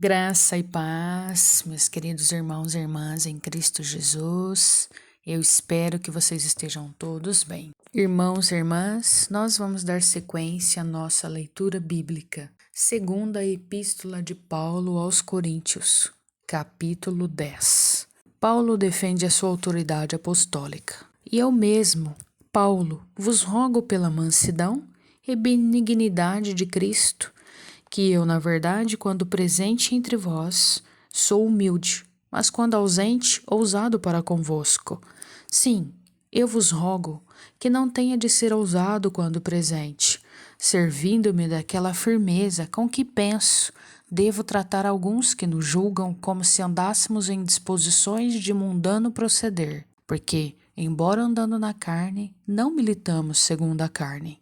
Graça e paz, meus queridos irmãos e irmãs em Cristo Jesus. Eu espero que vocês estejam todos bem. Irmãos e irmãs, nós vamos dar sequência à nossa leitura bíblica, segundo a Epístola de Paulo aos Coríntios, capítulo 10. Paulo defende a sua autoridade apostólica. E eu mesmo, Paulo, vos rogo pela mansidão e benignidade de Cristo, que eu, na verdade, quando presente entre vós, sou humilde, mas quando ausente, ousado para convosco. Sim, eu vos rogo que não tenha de ser ousado quando presente, servindo-me daquela firmeza com que penso, devo tratar alguns que nos julgam como se andássemos em disposições de mundano proceder, porque, embora andando na carne, não militamos segundo a carne.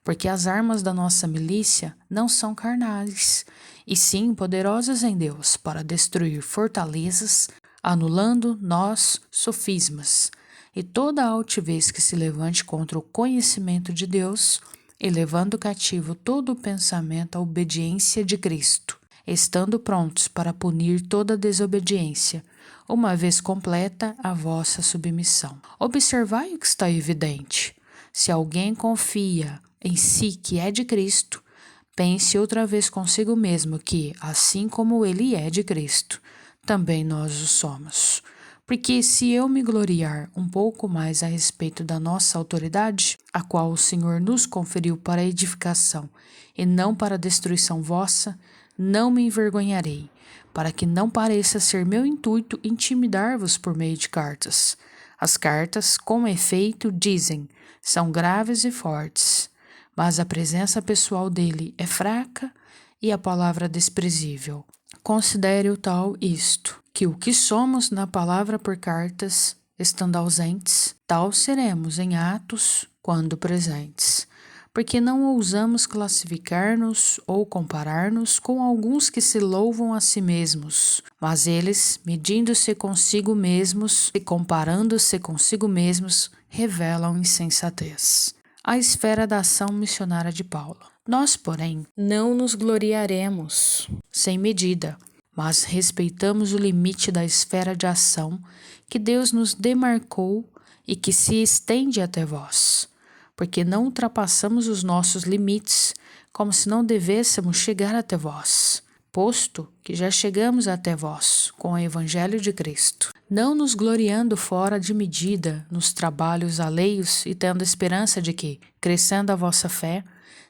Porque as armas da nossa milícia não são carnais, e sim poderosas em Deus para destruir fortalezas, anulando nós sofismas, e toda a altivez que se levante contra o conhecimento de Deus, e levando cativo todo o pensamento à obediência de Cristo, estando prontos para punir toda desobediência, uma vez completa a vossa submissão. Observai o que está evidente. Se alguém confia em si que é de Cristo, pense outra vez consigo mesmo que, assim como ele é de Cristo, também nós o somos. Porque se eu me gloriar um pouco mais a respeito da nossa autoridade, a qual o Senhor nos conferiu para edificação e não para destruição vossa, não me envergonharei, para que não pareça ser meu intuito intimidar-vos por meio de cartas. As cartas, com efeito, dizem, são graves e fortes, mas a presença pessoal dele é fraca e a palavra desprezível. Considere o tal isto, que o que somos na palavra por cartas, estando ausentes, tal seremos em atos quando presentes. Porque não ousamos classificar-nos ou comparar-nos com alguns que se louvam a si mesmos, mas eles, medindo-se consigo mesmos e comparando-se consigo mesmos, revelam insensatez. A esfera da ação missionária de Paulo. Nós, porém, não nos gloriaremos sem medida, mas respeitamos o limite da esfera de ação que Deus nos demarcou e que se estende até vós, porque não ultrapassamos os nossos limites como se não devêssemos chegar até vós, posto que já chegamos até vós com o Evangelho de Cristo, não nos gloriando fora de medida nos trabalhos alheios e tendo esperança de que, crescendo a vossa fé,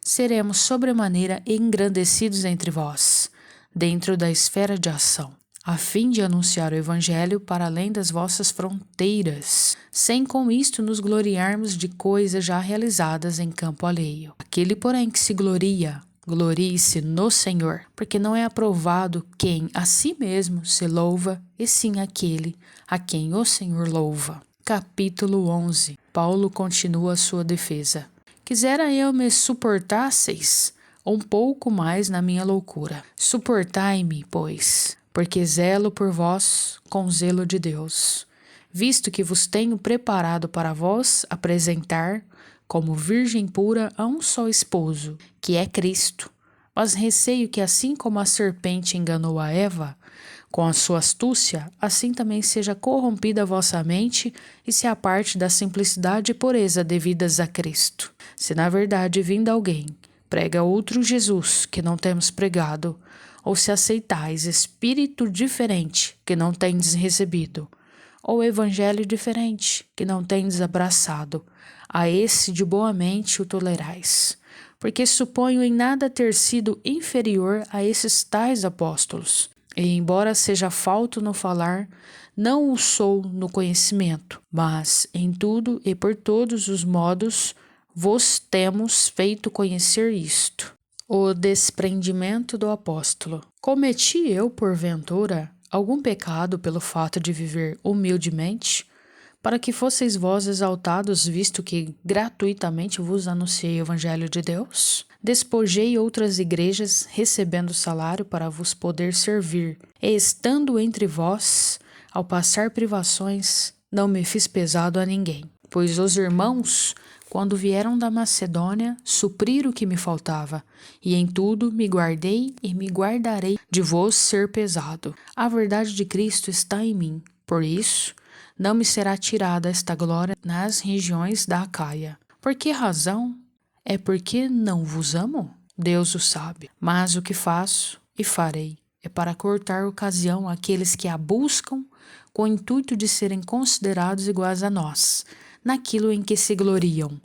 seremos sobremaneira engrandecidos entre vós, dentro da esfera de ação, a fim de anunciar o Evangelho para além das vossas fronteiras, sem com isto nos gloriarmos de coisas já realizadas em campo alheio. Aquele, porém, que se gloria, glorie-se no Senhor, porque não é aprovado quem a si mesmo se louva, e sim aquele a quem o Senhor louva. Capítulo 11. Paulo continua sua defesa. Quisera eu me suportasseis um pouco mais na minha loucura. Suportai-me, pois, porque zelo por vós com zelo de Deus, visto que vos tenho preparado para vós apresentar como virgem pura a um só esposo, que é Cristo. Mas receio que assim como a serpente enganou a Eva, com a sua astúcia, assim também seja corrompida a vossa mente e se aparte da simplicidade e pureza devidas a Cristo. Se na verdade vindo alguém prega outro Jesus que não temos pregado, ou se aceitais espírito diferente que não tendes recebido, ou evangelho diferente que não tendes abraçado, a esse de boa mente o tolerais. Porque suponho em nada ter sido inferior a esses tais apóstolos, e embora seja falto no falar, não o sou no conhecimento, mas em tudo e por todos os modos vos temos feito conhecer isto. O desprendimento do apóstolo. Cometi eu, porventura, algum pecado pelo fato de viver humildemente, para que fosseis vós exaltados, visto que gratuitamente vos anunciei o Evangelho de Deus? Despojei outras igrejas, recebendo salário para vos poder servir, e estando entre vós, ao passar privações, não me fiz pesado a ninguém. Pois os irmãos, quando vieram da Macedônia, suprir o que me faltava, e em tudo me guardei e me guardarei de vos ser pesado. A verdade de Cristo está em mim, por isso não me será tirada esta glória nas regiões da Acaia. Por que razão? É porque não vos amo? Deus o sabe. Mas o que faço e farei é para cortar ocasião àqueles que a buscam com o intuito de serem considerados iguais a nós, naquilo em que se gloriam,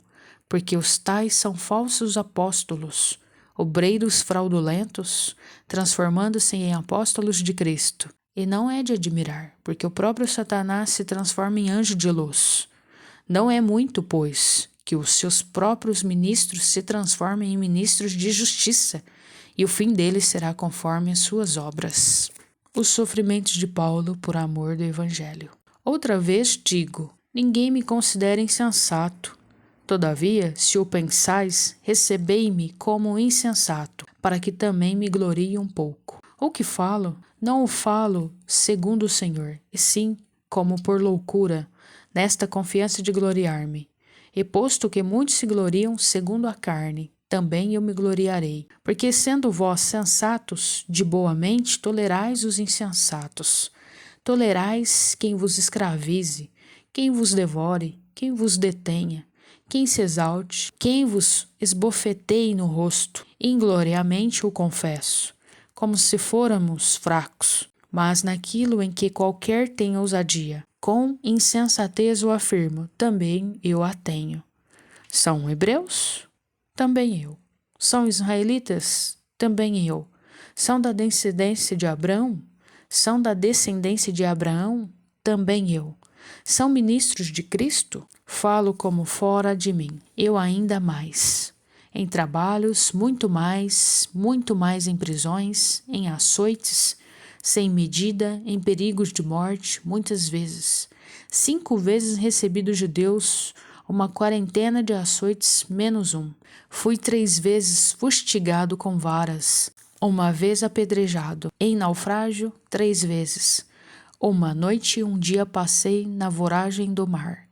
porque os tais são falsos apóstolos, obreiros fraudulentos, transformando-se em apóstolos de Cristo. E não é de admirar, porque o próprio Satanás se transforma em anjo de luz. Não é muito, pois, que os seus próprios ministros se transformem em ministros de justiça, e o fim deles será conforme as suas obras. Os sofrimentos de Paulo por amor do Evangelho. Outra vez digo, ninguém me considera insensato. Todavia, se o pensais, recebei-me como insensato, para que também me glorie um pouco. O que falo, não o falo segundo o Senhor, e sim como por loucura, nesta confiança de gloriar-me. E posto que muitos se gloriam segundo a carne, também eu me gloriarei. Porque sendo vós sensatos, de boa mente, tolerais os insensatos. Tolerais quem vos escravize, quem vos devore, quem vos detenha, quem se exalte, quem vos esbofeteie no rosto. Ingloriamente o confesso, como se fôramos fracos, mas naquilo em que qualquer tem ousadia. Com insensatez o afirmo, também eu a tenho. São hebreus? Também eu. São israelitas? Também eu. São da descendência de Abraão? São da descendência de Abraão? Também eu. São ministros de Cristo? Falo como fora de mim. Eu ainda mais. Em trabalhos, muito mais em prisões, em açoites, sem medida, em perigos de morte, muitas vezes. 5 vezes recebi dos judeus uma quarentena de açoites menos um. Fui 3 vezes fustigado com varas, uma vez apedrejado. Em naufrágio, 3 vezes. Uma noite e um dia passei na voragem do mar.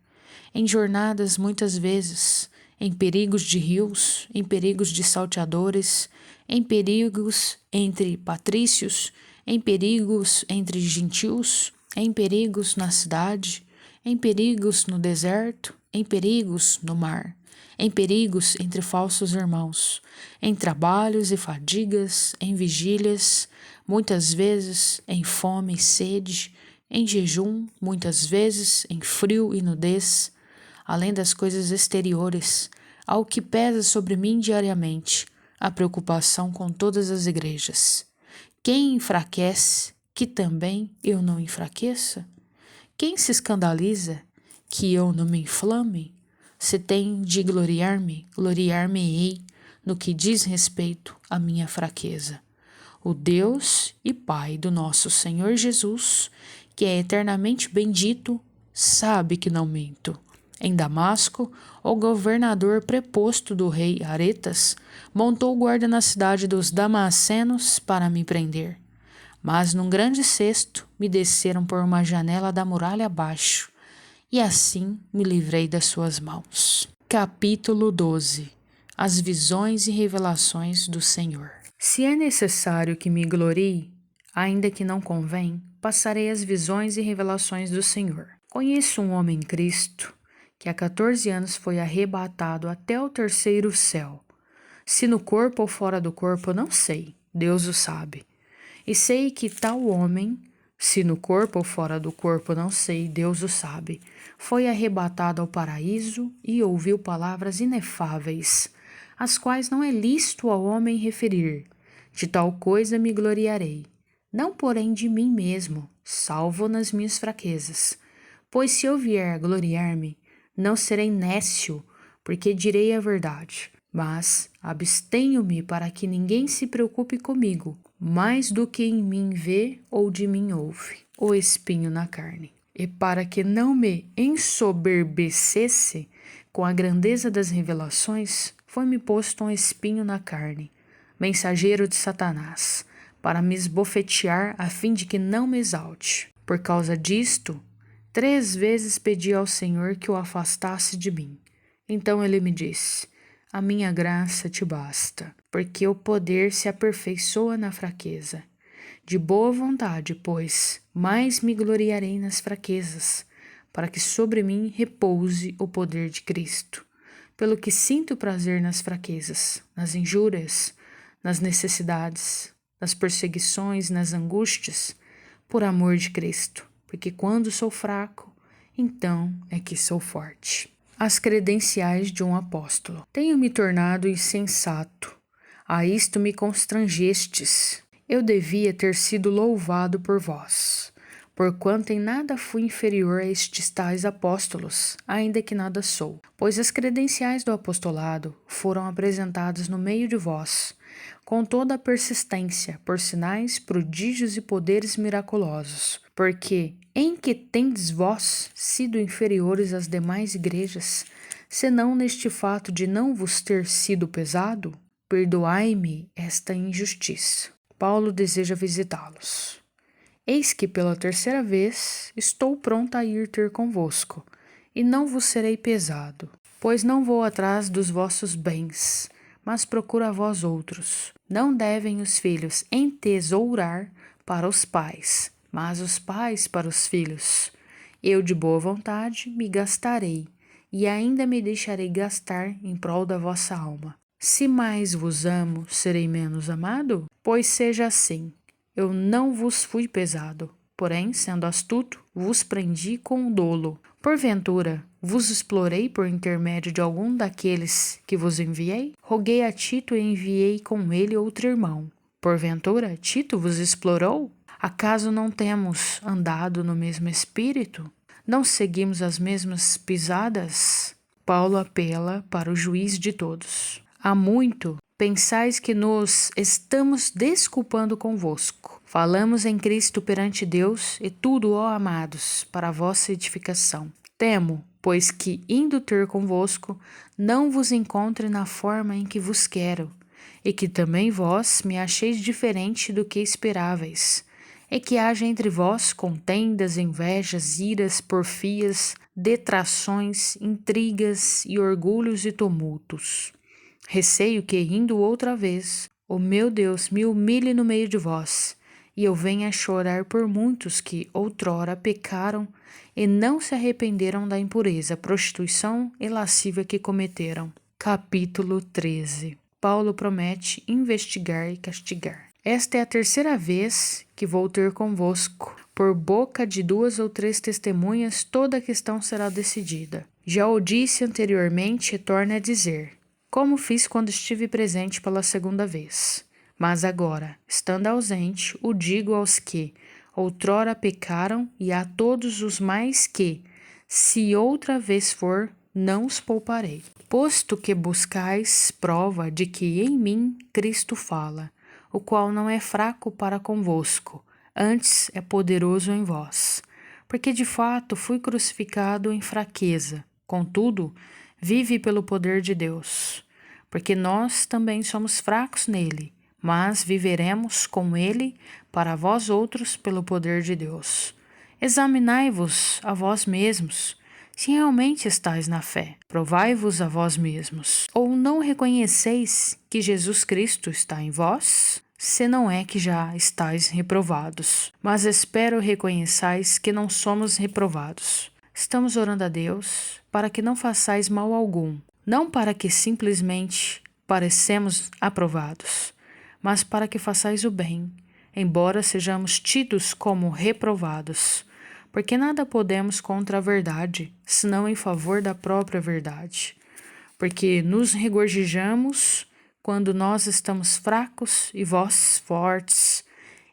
Em jornadas, muitas vezes, em perigos de rios, em perigos de salteadores, em perigos entre patrícios, em perigos entre gentios, em perigos na cidade, em perigos no deserto, em perigos no mar, em perigos entre falsos irmãos, em trabalhos e fadigas, em vigílias, muitas vezes em fome e sede, em jejum, muitas vezes em frio e nudez, além das coisas exteriores, ao que pesa sobre mim diariamente, a preocupação com todas as igrejas. Quem enfraquece, que também eu não enfraqueça? Quem se escandaliza, que eu não me inflame? Se tenho de gloriar-me, gloriar-me-ei no que diz respeito à minha fraqueza. O Deus e Pai do nosso Senhor Jesus, que é eternamente bendito, sabe que não minto. Em Damasco, o governador preposto do rei Aretas montou guarda na cidade dos Damascenos para me prender. Mas num grande cesto me desceram por uma janela da muralha abaixo, e assim me livrei das suas mãos. Capítulo 12. As visões e revelações do Senhor. Se é necessário que me glorie, ainda que não convém, passarei as visões e revelações do Senhor. Conheço um homem em Cristo, que há 14 anos foi arrebatado até o 3º céu. Se no corpo ou fora do corpo, não sei, Deus o sabe. E sei que tal homem, se no corpo ou fora do corpo, não sei, Deus o sabe, foi arrebatado ao paraíso e ouviu palavras inefáveis, as quais não é lícito ao homem referir. De tal coisa me gloriarei, não porém de mim mesmo, salvo nas minhas fraquezas. Pois se eu vier a gloriar-me, não serei nécio, porque direi a verdade. Mas abstenho-me para que ninguém se preocupe comigo, mais do que em mim vê ou de mim ouve, o espinho na carne. E para que não me ensoberbecesse com a grandeza das revelações, foi-me posto um espinho na carne, mensageiro de Satanás, para me esbofetear a fim de que não me exalte. Por causa disto, 3 vezes pedi ao Senhor que o afastasse de mim. Então ele me disse: a minha graça te basta, porque o poder se aperfeiçoa na fraqueza. De boa vontade, pois, mais me gloriarei nas fraquezas, para que sobre mim repouse o poder de Cristo. Pelo que sinto prazer nas fraquezas, nas injúrias, nas necessidades, nas perseguições, nas angústias, por amor de Cristo, porque quando sou fraco, então é que sou forte. As credenciais de um apóstolo. Tenho me tornado insensato. A isto me constrangestes. Eu devia ter sido louvado por vós, porquanto em nada fui inferior a estes tais apóstolos, ainda que nada sou. Pois as credenciais do apostolado foram apresentadas no meio de vós, com toda a persistência, por sinais, prodígios e poderes miraculosos. Porque em que tendes vós sido inferiores às demais igrejas, senão neste fato de não vos ter sido pesado? Perdoai-me esta injustiça. Paulo deseja visitá-los. Eis que pela terceira vez estou pronta a ir ter convosco, e não vos serei pesado, pois não vou atrás dos vossos bens, mas procuro a vós outros. Não devem os filhos entesourar para os pais, mas os pais para os filhos. Eu de boa vontade me gastarei, e ainda me deixarei gastar em prol da vossa alma. Se mais vos amo, serei menos amado? Pois seja assim. Eu não vos fui pesado, porém, sendo astuto, vos prendi com dolo. Porventura, vos explorei por intermédio de algum daqueles que vos enviei? Roguei a Tito e enviei com ele outro irmão. Porventura, Tito vos explorou? Acaso não temos andado no mesmo espírito? Não seguimos as mesmas pisadas? Paulo apela para o juiz de todos. Há muito pensais que nos estamos desculpando convosco. Falamos em Cristo perante Deus e tudo, ó amados, para a vossa edificação. Temo, pois que, indo ter convosco, não vos encontre na forma em que vos quero, e que também vós me acheis diferente do que esperáveis, e que haja entre vós contendas, invejas, iras, porfias, detrações, intrigas e orgulhos e tumultos. Receio que, indo outra vez, o meu Deus me humilhe no meio de vós, e eu venha chorar por muitos que outrora pecaram e não se arrependeram da impureza, prostituição e lascívia que cometeram. Capítulo 13. Paulo promete investigar e castigar. Esta é a terceira vez que vou ter convosco. Por boca de 2 ou 3 testemunhas toda a questão será decidida. Já o disse anteriormente e torno a dizer, como fiz quando estive presente pela segunda vez. Mas agora, estando ausente, o digo aos que outrora pecaram e a todos os mais que, se outra vez for, não os pouparei. Posto que buscais prova de que em mim Cristo fala, o qual não é fraco para convosco, antes é poderoso em vós. Porque de fato fui crucificado em fraqueza, contudo, vive pelo poder de Deus. Porque nós também somos fracos nele, mas viveremos com ele para vós outros pelo poder de Deus. Examinai-vos a vós mesmos, se realmente estáis na fé. Provai-vos a vós mesmos. Ou não reconheceis que Jesus Cristo está em vós? Se não é que já estáis reprovados. Mas espero reconheçais que não somos reprovados. Estamos orando a Deus para que não façais mal algum, não para que simplesmente parecemos aprovados, mas para que façais o bem, embora sejamos tidos como reprovados, porque nada podemos contra a verdade, senão em favor da própria verdade. Porque nos regozijamos quando nós estamos fracos e vós fortes,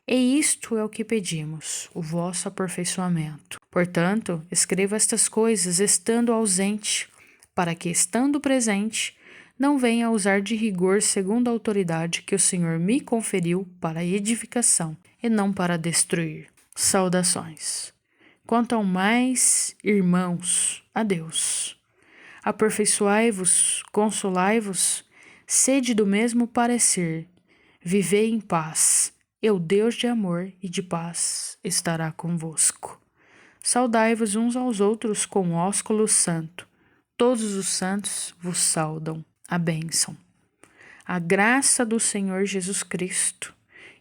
e isto é o que pedimos, o vosso aperfeiçoamento. Portanto, escreva estas coisas estando ausente, para que, estando presente, não venha a usar de rigor segundo a autoridade que o Senhor me conferiu para a edificação e não para destruir. Saudações. Quanto ao mais, irmãos, a Deus. Aperfeiçoai-vos, consolai-vos, sede do mesmo parecer, vivei em paz, e o Deus de amor e de paz estará convosco. Saudai-vos uns aos outros com ósculo santo. Todos os santos vos saudam a bênção. A graça do Senhor Jesus Cristo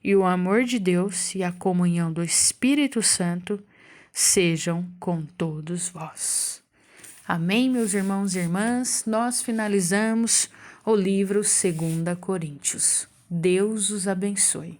e o amor de Deus e a comunhão do Espírito Santo sejam com todos vós. Amém, meus irmãos e irmãs? Nós finalizamos o livro 2 Coríntios. Deus os abençoe.